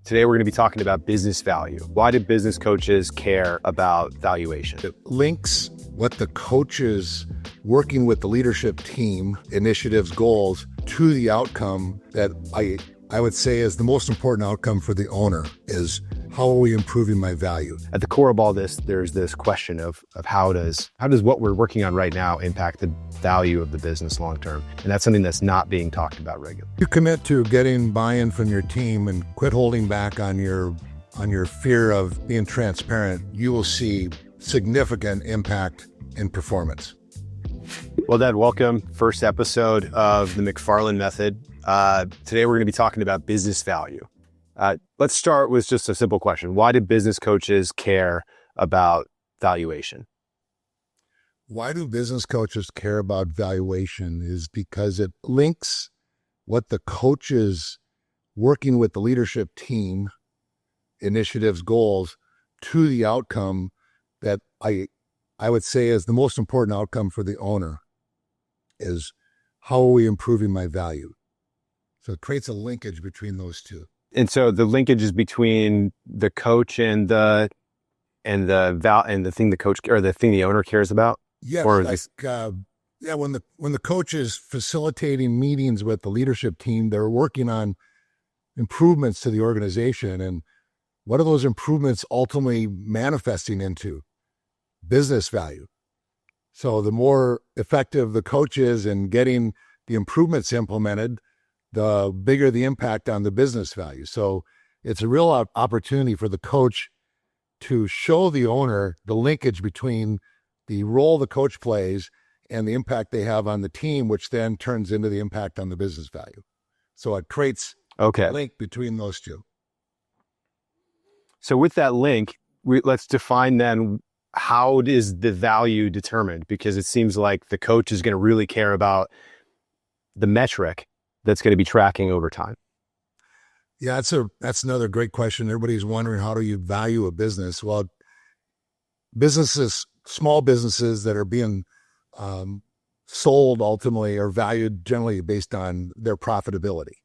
Today we're going to be talking about business value. Why do business coaches care about valuation? It links what the coaches working with the leadership team, initiatives, goals, to the outcome that I would say is the most important outcome for the owner is how are we improving my value? At the core of all this, there's this question of how does what we're working on right now impact the value of the business long term? And that's something that's not being talked about regularly. You commit to getting buy-in from your team and quit holding back on your fear of being transparent, you will see significant impact in performance. Well, Dad, welcome. First episode of the McFarland Method. Today we're going to be talking about business value. Let's start with just a simple question. Why do business coaches care about valuation? Why do business coaches care about valuation is because it links what the coaches working with the leadership team, initiatives, goals, to the outcome that I would say is the most important outcome for the owner is how are we improving my value? So it creates a linkage between those two. And so the linkage is between the coach and the thing the coach or the thing the owner cares about. Yeah, or when the coach is facilitating meetings with the leadership team, they're working on improvements to the organization, and what are those improvements ultimately manifesting into? Business value. So the more effective the coach is in getting the improvements implemented, the bigger the impact on the business value. So it's a real opportunity for the coach to show the owner the linkage between the role the coach plays and the impact they have on the team, which then turns into the impact on the business value. So it creates a link between those two. So with that link, let's define then how is the value determined? Because it seems like the coach is going to really care about the metric that's going to be tracking over time. Yeah, that's another great question. Everybody's wondering, how do you value a business? Well, businesses, small businesses that are being sold ultimately are valued generally based on their profitability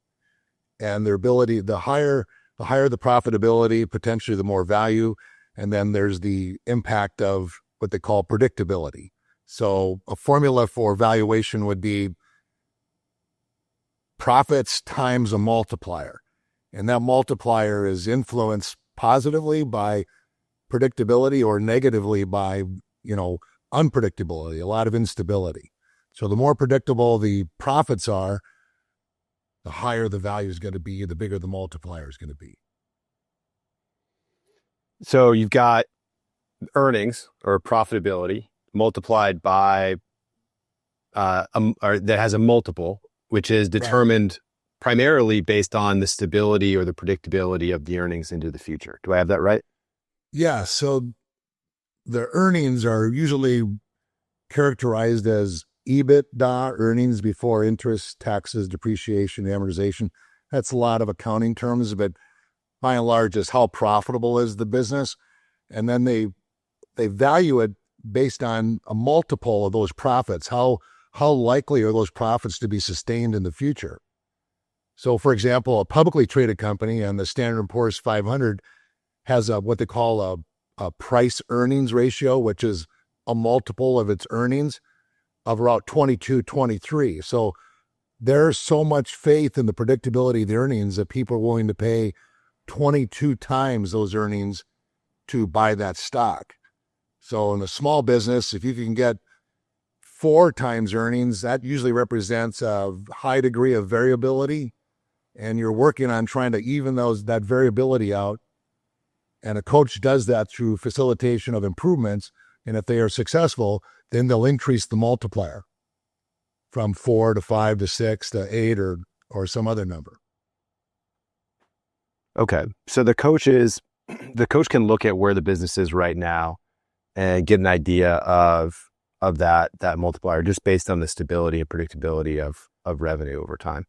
and their ability. The higher the profitability, potentially the more value. And then there's the impact of what they call predictability. So a formula for valuation would be profits times a multiplier. And that multiplier is influenced positively by predictability or negatively by, unpredictability, a lot of instability. So the more predictable the profits are, the higher the value is going to be, the bigger the multiplier is going to be. So you've got earnings or profitability multiplied by, or that has a multiple, which is determined primarily based on the stability or the predictability of the earnings into the future. Do I have that right? Yeah. So the earnings are usually characterized as EBITDA, earnings before interest, taxes, depreciation, amortization. That's a lot of accounting terms, but by and large is how profitable is the business. And then they value it based on a multiple of those profits. How likely are those profits to be sustained in the future? So, for example, a publicly traded company on the Standard & Poor's 500 has what they call a price earnings ratio, which is a multiple of its earnings of about 22, 23. So there's so much faith in the predictability of the earnings that people are willing to pay 22 times those earnings to buy that stock. So in a small business, if you can get 4 times earnings, that usually represents a high degree of variability, and you're working on trying to even that variability out. And a coach does that through facilitation of improvements. And if they are successful, then they'll increase the multiplier from 4 to 5 to 6 to 8 or some other number. Okay. So the coach can look at where the business is right now and get an idea of that multiplier just based on the stability and predictability of revenue over time.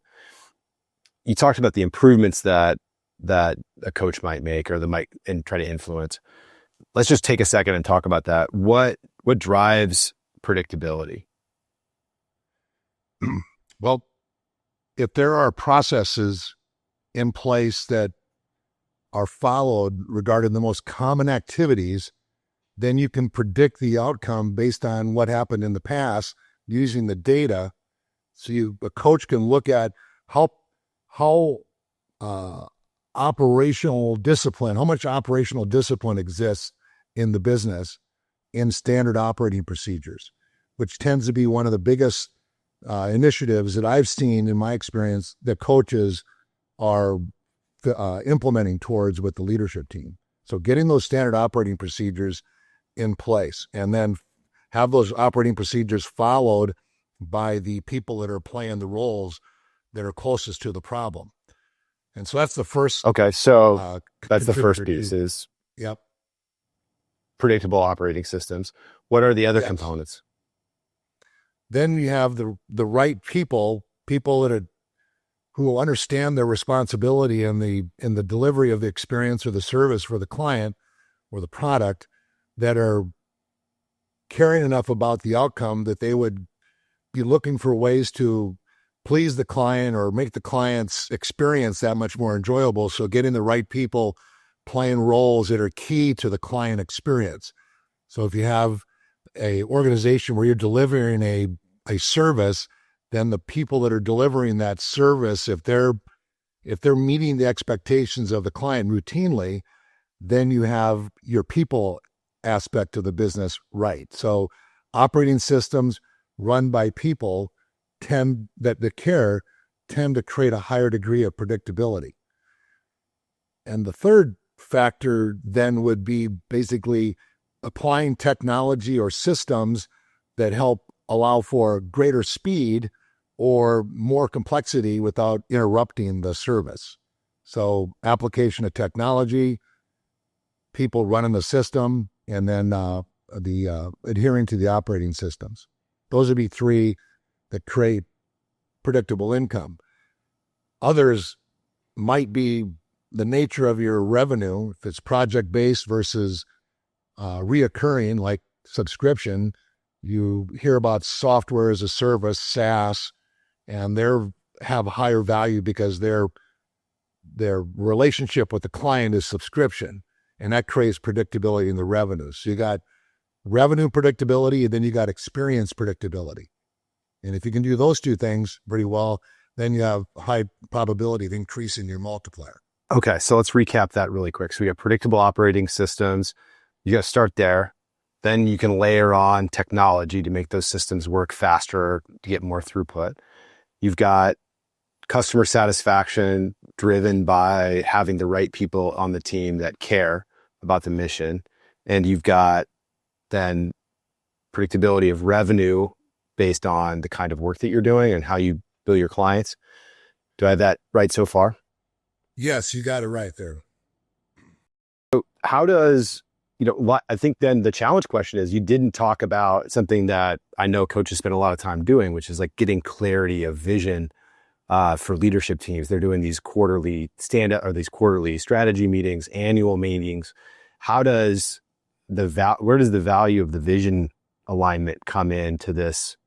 You talked about the improvements that a coach might make or might try to influence. Let's just take a second and talk about that. What drives predictability? Well, if there are processes in place that are followed regarding the most common activities, then you can predict the outcome based on what happened in the past using the data. So a coach can look at how operational discipline, how much operational discipline exists in the business in standard operating procedures, which tends to be one of the biggest initiatives that I've seen in my experience that coaches are implementing towards with the leadership team. So getting those standard operating procedures in place and then have those operating procedures followed by the people that are playing the roles that are closest to the problem. And so that's the first. Okay. So that's the first piece is yep. predictable operating systems. What are the other components? Then you have the right people that are, who will understand their responsibility in the delivery of the experience or the service for the client or the product, that are caring enough about the outcome that they would be looking for ways to please the client or make the client's experience that much more enjoyable. So getting the right people playing roles that are key to the client experience. So if you have a organization where you're delivering a service, then the people that are delivering that service, if they're meeting the expectations of the client routinely, then you have your people aspect of the business right. So operating systems run by people tend to create a higher degree of predictability. And the third factor then would be basically applying technology or systems that help allow for greater speed or more complexity without interrupting the service. So application of technology, people running the system, and then the adhering to the operating systems. Those would be three that create predictable income. Others might be the nature of your revenue. If it's project-based versus reoccurring, like subscription, you hear about software as a service, SaaS, and they have higher value because their relationship with the client is subscription, and that creates predictability in the revenue. So you got revenue predictability, and then you got experience predictability. And if you can do those two things pretty well, then you have high probability of increasing your multiplier. Okay, so let's recap that really quick. So we have predictable operating systems. You got to start there. Then you can layer on technology to make those systems work faster, to get more throughput. You've got customer satisfaction driven by having the right people on the team that care about the mission. And you've got then predictability of revenue based on the kind of work that you're doing and how you bill your clients. Do I have that right so far? Yes, you got it right there. So how does, I think then the challenge question is, you didn't talk about something that I know coaches spend a lot of time doing, which is like getting clarity of vision for leadership teams. They're doing these quarterly these quarterly strategy meetings, annual meetings. Where does the value of the vision alignment come into this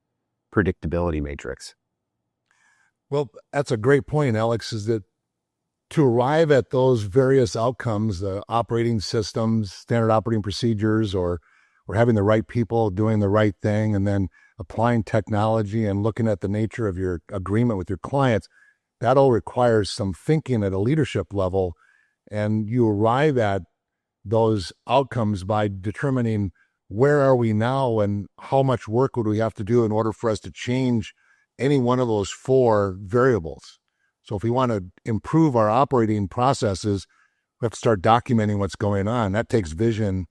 predictability matrix? Well, that's a great point, Alex, is that to arrive at those various outcomes, the operating systems, standard operating procedures, or having the right people doing the right thing, and then applying technology and looking at the nature of your agreement with your clients, that all requires some thinking at a leadership level. And you arrive at those outcomes by determining where are we now and how much work would we have to do in order for us to change any one of those four variables. So if we want to improve our operating processes, we have to start documenting what's going on. That takes vision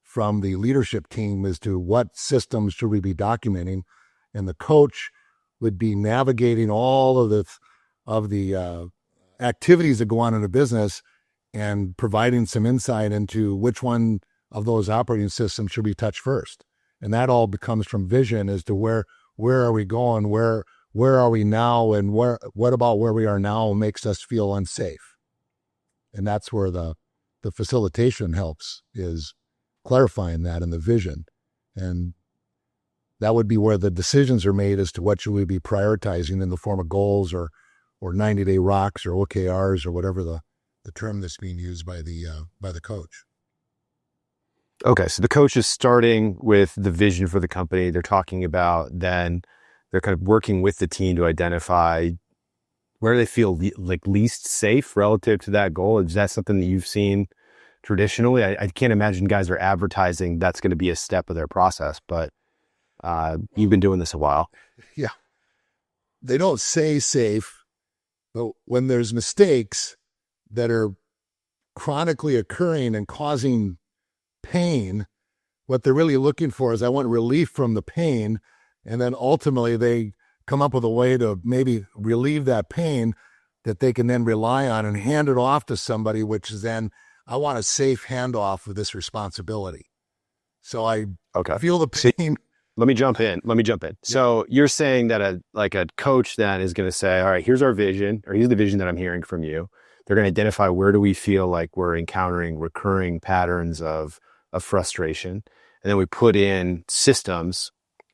from the leadership team as to what systems should we be documenting. And the coach would be navigating all of the activities that go on in a business and providing some insight into which one of those operating systems should be touched first. And that all becomes from vision as to where are we going, where are we now, and what about where we are now makes us feel unsafe. And that's where the facilitation helps, is clarifying that in the vision. And that would be where the decisions are made as to what should we be prioritizing in the form of goals or 90-day rocks or OKRs or whatever the the term that's being used by the coach. Okay, so the coach is starting with the vision for the company. They're talking about, then they're kind of working with the team to identify where they feel like least safe relative to that goal. Is that something that you've seen traditionally? I can't imagine guys are advertising that's going to be a step of their process, but you've been doing this a while. Yeah. They don't say safe, but when there's mistakes that are chronically occurring and causing pain, what they're really looking for is, I want relief from the pain. And then ultimately they come up with a way to maybe relieve that pain that they can then rely on and hand it off to somebody, which is then, I want a safe handoff of this responsibility. So I feel the pain. Let me jump in. Yeah. So you're saying that a coach then is going to say, all right, here's our vision, or here's the vision that I'm hearing from you. They're going to identify, where do we feel like we're encountering recurring patterns of frustration. And then we put in systems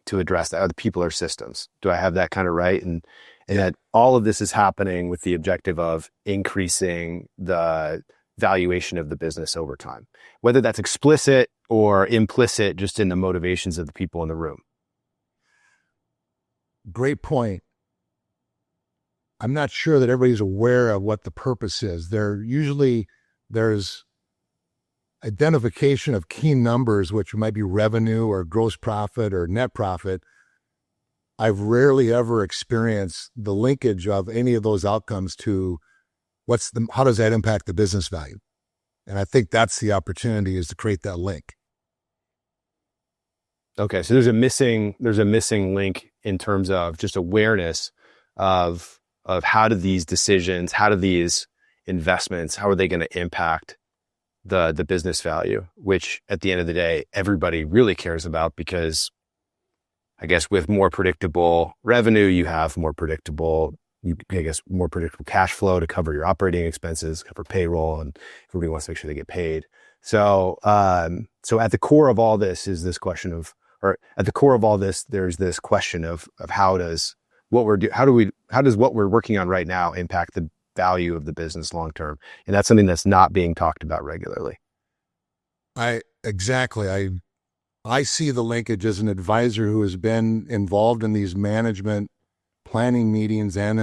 to address that. The people are systems. Do I have that kind of right? And that all of this is happening with the objective of increasing the valuation of the business over time, whether that's explicit or implicit, just in the motivations of the people in the room. Great point. I'm not sure that everybody's aware of what the purpose is. There's identification of key numbers, which might be revenue or gross profit or net profit. I've rarely ever experienced the linkage of any of those outcomes to how does that impact the business value? And I think that's the opportunity, is to create that link. Okay. So there's a missing link in terms of just awareness of how do these decisions, how do these investments, how are they going to impact the business value, which at the end of the day, everybody really cares about, because I guess with more predictable revenue, you have more predictable cash flow to cover your operating expenses, cover payroll, and everybody wants to make sure they get paid. So at the core of all this is this question of, or at the core of all this, there's this question of how does what we're working on right now impact the value of the business long term? And that's something that's not being talked about regularly. I see the linkage as an advisor who has been involved in these management planning meetings, and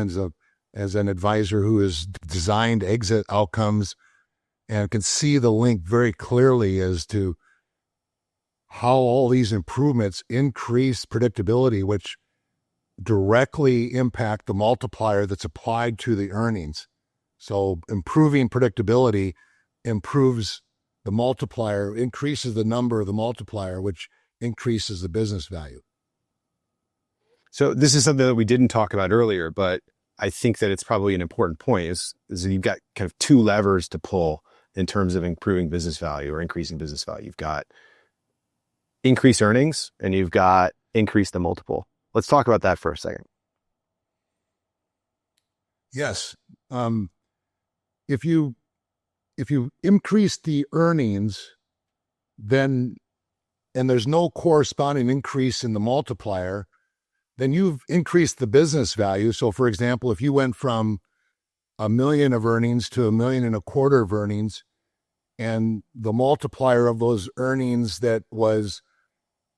as an advisor who has designed exit outcomes, and can see the link very clearly as to how all these improvements increase predictability, which directly impact the multiplier that's applied to the earnings. So improving predictability improves the multiplier, increases the number of the multiplier, which increases the business value. So this is something that we didn't talk about earlier, but I think that it's probably an important point, is that you've got kind of two levers to pull in terms of improving business value or increasing business value. You've got increase earnings, and you've got increase the multiple. Let's talk about that for a second. Yes. If you increase the earnings, and there's no corresponding increase in the multiplier, then you've increased the business value. So for example, if you went from $1 million of earnings to $1.25 million of earnings, and the multiplier of those earnings that was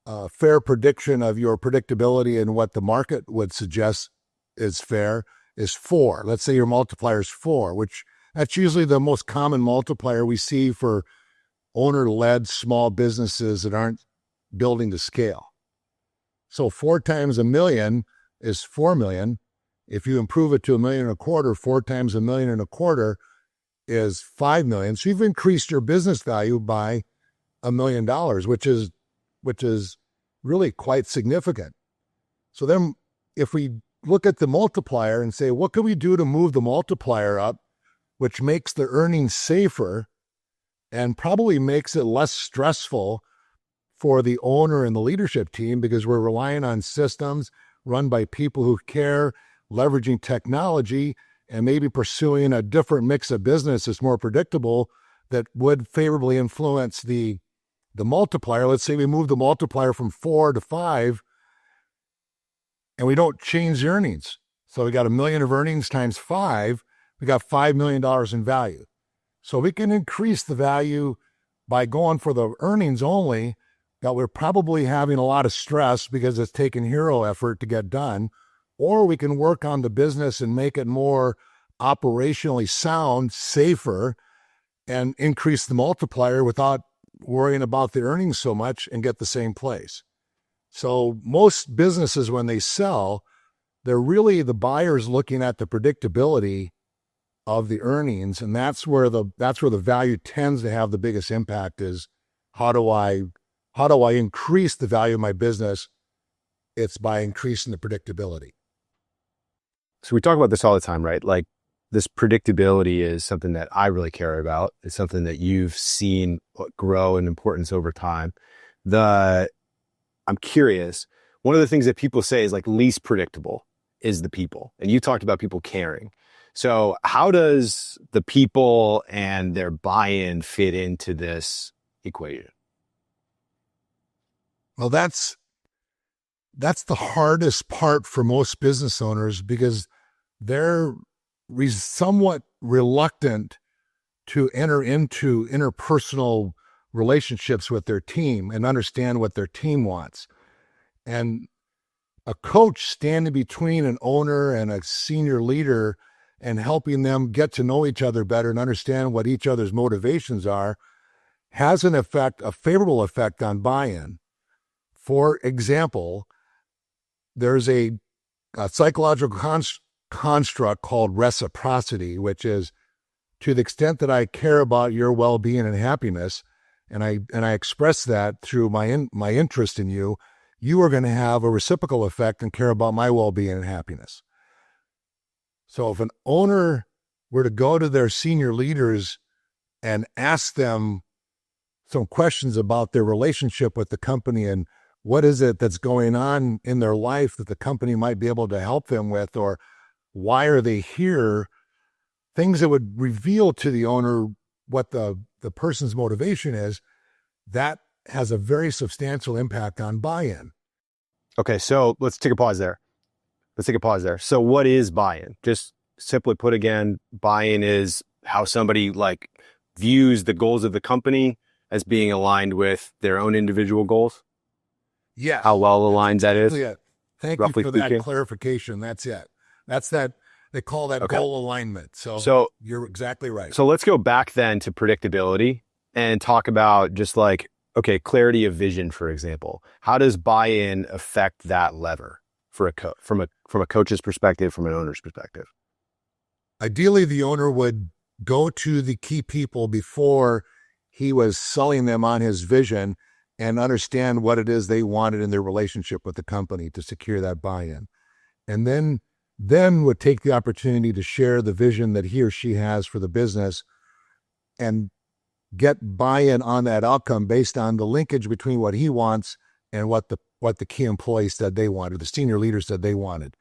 a fair prediction of your predictability and what the market would suggest is fair, is 4. Let's say your multiplier is 4, which that's usually the most common multiplier we see for owner-led small businesses that aren't building to scale. So 4 times $1 million is $4 million. If you improve it to $1.25 million, 4 times $1.25 million is $5 million. So you've increased your business value by $1 million, which is really quite significant. So then if we look at the multiplier and say, what can we do to move the multiplier up, which makes the earnings safer and probably makes it less stressful for the owner and the leadership team, because we're relying on systems run by people who care, leveraging technology, and maybe pursuing a different mix of business that's more predictable, that would favorably influence the multiplier. Let's say we move the multiplier from 4 to 5, and we don't change the earnings. So we got $1 million of earnings times 5, we got $5 million in value. So we can increase the value by going for the earnings only, that we're probably having a lot of stress because it's taking hero effort to get done, or we can work on the business and make it more operationally sound, safer, and increase the multiplier without worrying about the earnings so much and get the same place. So most businesses, when they sell, they're really the buyers looking at the predictability of the earnings, and that's where the value tends to have the biggest impact. Is how do I increase the value of my business? It's by increasing the predictability. So we talk about this all the time, right? Like, this predictability is something that I really care about. It's something that you've seen grow in importance over time. I'm curious, one of the things that people say is like least predictable is the people. And you talked about people caring. So how does the people and their buy-in fit into this equation? Well, that's the hardest part for most business owners, because they're somewhat reluctant to enter into interpersonal relationships with their team and understand what their team wants. And a coach standing between an owner and a senior leader and helping them get to know each other better and understand what each other's motivations are has a favorable effect on buy-in. For example, there's a psychological construct called reciprocity, which is, to the extent that I care about your well-being and happiness, and I express that through my interest in you, you are going to have a reciprocal effect and care about my well-being and happiness. So if an owner were to go to their senior leaders and ask them some questions about their relationship with the company and what is it that's going on in their life that the company might be able to help them with, or why are they here, things that would reveal to the owner what the person's motivation is, that has a very substantial impact on buy-in. Okay, so let's take a pause there. So what is buy-in? Just simply put again, buy-in is how somebody like views the goals of the company as being aligned with their own individual goals. Yes. How well aligned that is. Yeah. Thank you for that clarification. That's it. That's that. They call that goal alignment. So you're exactly right. So let's go back then to predictability and talk about just like, okay, clarity of vision, for example. How does buy-in affect that lever for from a coach's perspective, from an owner's perspective? Ideally, the owner would go to the key people before he was selling them on his vision and understand what it is they wanted in their relationship with the company to secure that buy-in. And then would take the opportunity to share the vision that he or she has for the business and get buy-in on that outcome based on the linkage between what he wants and what the key employees said they wanted, the senior leaders said they wanted.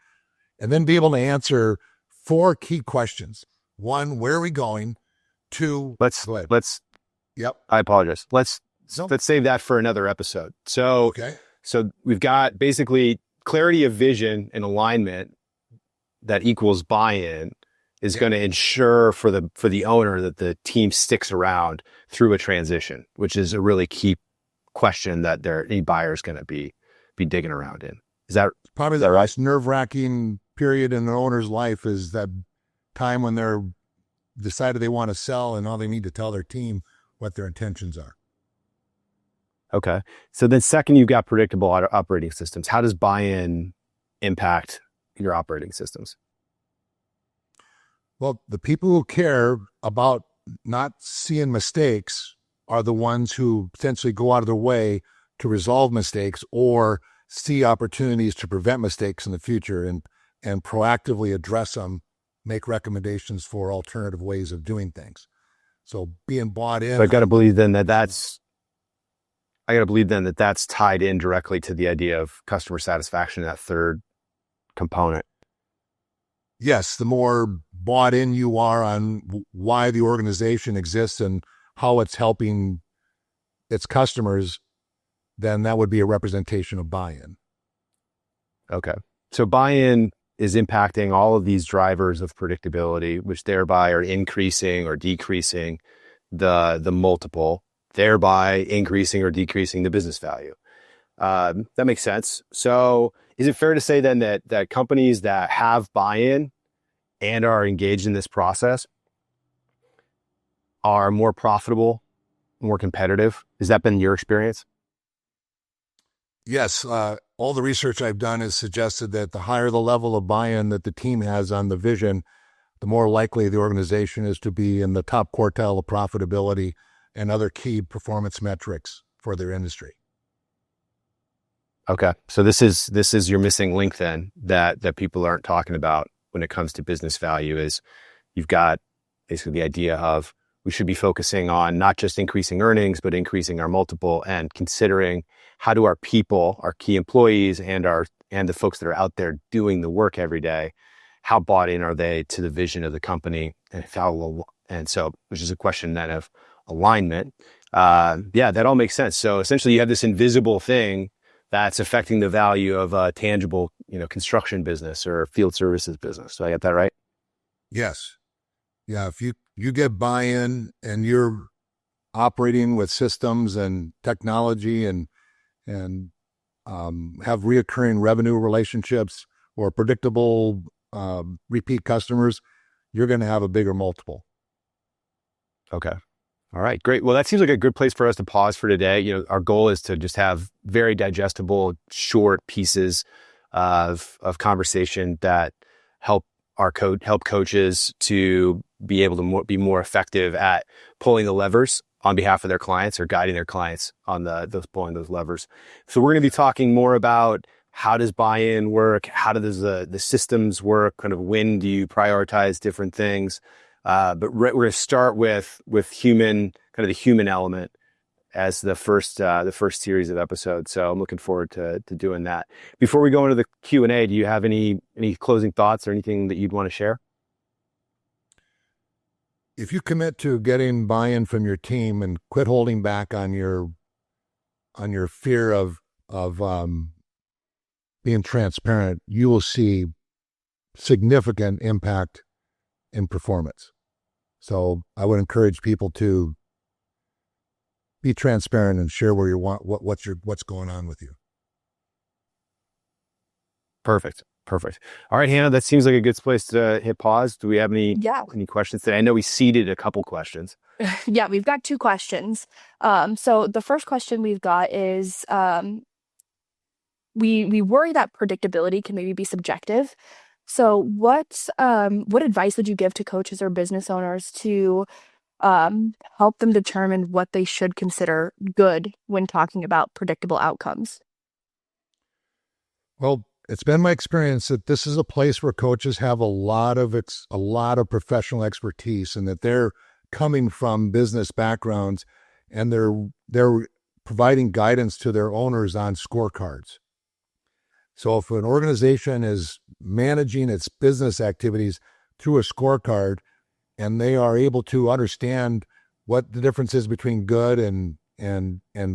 And then be able to answer 4 key questions. 1, where are we going? 2, Yep. I apologize. Let's save that for another episode. So we've got basically clarity of vision and alignment that equals buy-in is going to ensure for the owner that the team sticks around through a transition, which is a really key question that any buyer is going to be digging around in. Is that probably the most nerve-wracking period in the owner's life, is that time when they're decided they want to sell and all they need to tell their team what their intentions are. Okay. So then second, you've got predictable operating systems. How does buy-in impact your operating systems? Well, the people who care about not seeing mistakes are the ones who potentially go out of their way to resolve mistakes or see opportunities to prevent mistakes in the future and proactively address them, make recommendations for alternative ways of doing things. So being bought in. So I got to believe then that that's tied in directly to the idea of customer satisfaction, that third component. Yes, the more bought in you are on why the organization exists and how it's helping its customers, then that would be a representation of buy-in. Okay. So buy-in is impacting all of these drivers of predictability, which thereby are increasing or decreasing the multiple, thereby increasing or decreasing the business value. That makes sense. So is it fair to say then that companies that have buy-in and are engaged in this process are more profitable, more competitive? Has that been your experience? Yes. All the research I've done has suggested that the higher the level of buy-in that the team has on the vision, the more likely the organization is to be in the top quartile of profitability and other key performance metrics for their industry. Okay. So this is your missing link then that people aren't talking about when it comes to business value. Is you've got basically the idea of we should be focusing on not just increasing earnings, but increasing our multiple and considering how do our people, our key employees and the folks that are out there doing the work every day, how bought in are they to the vision of the company, and so which is a question then of alignment. That all makes sense. So essentially you have this invisible thing that's affecting the value of a tangible, construction business or field services business. So I get that right? Yes. Yeah. If you get buy-in and you're operating with systems and technology and have reoccurring revenue relationships or predictable repeat customers, you're going to have a bigger multiple. Okay. All right, great. Well, that seems like a good place for us to pause for today. Our goal is to just have very digestible, short pieces of conversation that help coaches to be able to be more effective at pulling the levers on behalf of their clients or guiding their clients on those pulling those levers. So we're going to be talking more about how does buy-in work, how does the systems work, kind of when do you prioritize different things. But we're going to start with human, kind of the human element as the first series of episodes. So I'm looking forward to doing that. Before we go into the Q&A, do you have any closing thoughts or anything that you'd want to share? If you commit to getting buy-in from your team and quit holding back on your fear of being transparent, you will see significant impact in performance. So I would encourage people to be transparent and share where you want what's going on with you. Perfect. All right, Hannah, that seems like a good place to hit pause. Do we have any questions today? I know we seeded a couple questions. Yeah, we've got 2 questions. So the first question we've got is we worry that predictability can maybe be subjective. So what advice would you give to coaches or business owners to help them determine what they should consider good when talking about predictable outcomes? Well, it's been my experience that this is a place where coaches have a lot of professional expertise, and that they're coming from business backgrounds, and they're providing guidance to their owners on scorecards. So if an organization is managing its business activities through a scorecard, and they are able to understand what the difference is between good and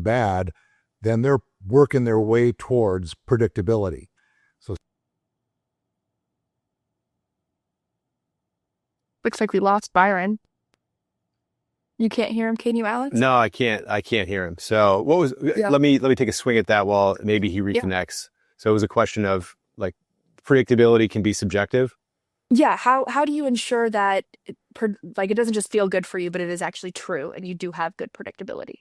bad, then they're working their way towards predictability. So looks like we lost Byron. You can't hear him, can you, Alex? No, I can't hear him. So let me take a swing at that while maybe he reconnects. Yeah. So it was a question of like predictability can be subjective. Yeah. How do you ensure that it doesn't just feel good for you, but it is actually true and you do have good predictability?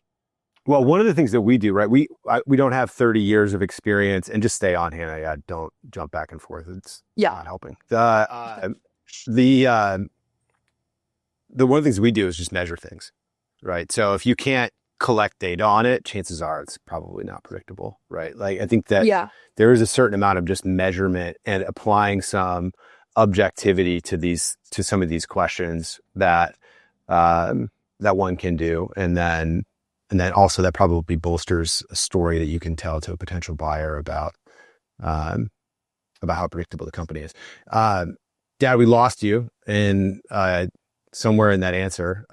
Well, one of the things that we do, right? We don't have 30 years of experience, and just stay on, Hannah. Yeah, don't jump back and forth. It's not helping. The one of the things we do is just measure things, right? So if you can't collect data on it, chances are it's probably not predictable, right? Like I think that there is a certain amount of just measurement and applying some objectivity to some of these questions that one can do, and then also that probably bolsters a story that you can tell to a potential buyer about how predictable the company is. Dad, we lost you in somewhere in that answer.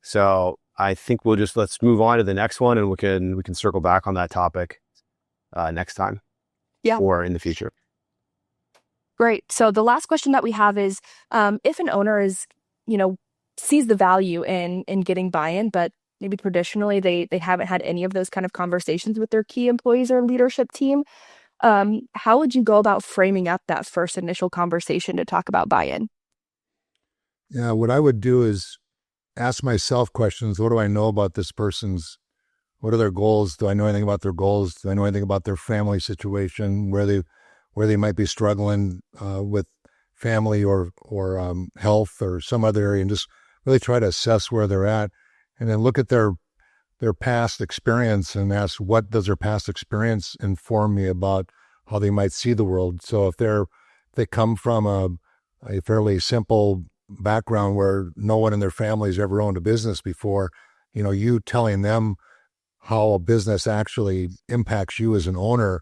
So I think let's move on to the next one, and we can circle back on that topic next time. Yeah. Or in the future. Great. So the last question that we have is, if an owner is, sees the value in getting buy-in, but maybe traditionally they haven't had any of those kind of conversations with their key employees or leadership team, how would you go about framing up that first initial conversation to talk about buy-in? Yeah, what I would do is ask myself questions. What do I know about this person's, what are their goals? Do I know anything about their goals? Do I know anything about their family situation, where they might be struggling with family or health or some other area, and just really try to assess where they're at, and then look at their past experience and ask, what does their past experience inform me about how they might see the world? So if they come from a fairly simple background where no one in their family's ever owned a business before, you telling them how a business actually impacts you as an owner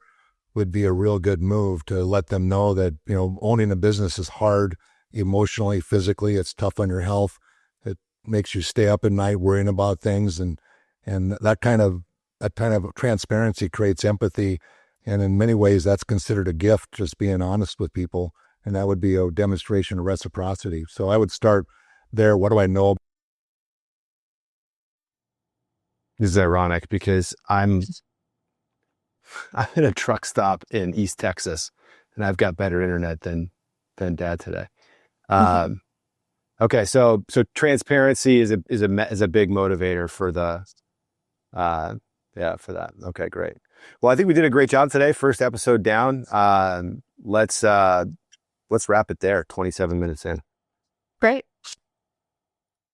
would be a real good move, to let them know that, owning a business is hard emotionally, physically. It's tough on your health. It makes you stay up at night worrying about things. And that kind of transparency creates empathy. And in many ways, that's considered a gift, just being honest with people. And that would be a demonstration of reciprocity. So I would start there. What do I know? This is ironic because I'm at a truck stop in East Texas, and I've got better internet than Dad today. Okay, so transparency is a big motivator for the for that. Okay, great. Well, I think we did a great job today. First episode down. Let's wrap it there. 27 minutes in. Great.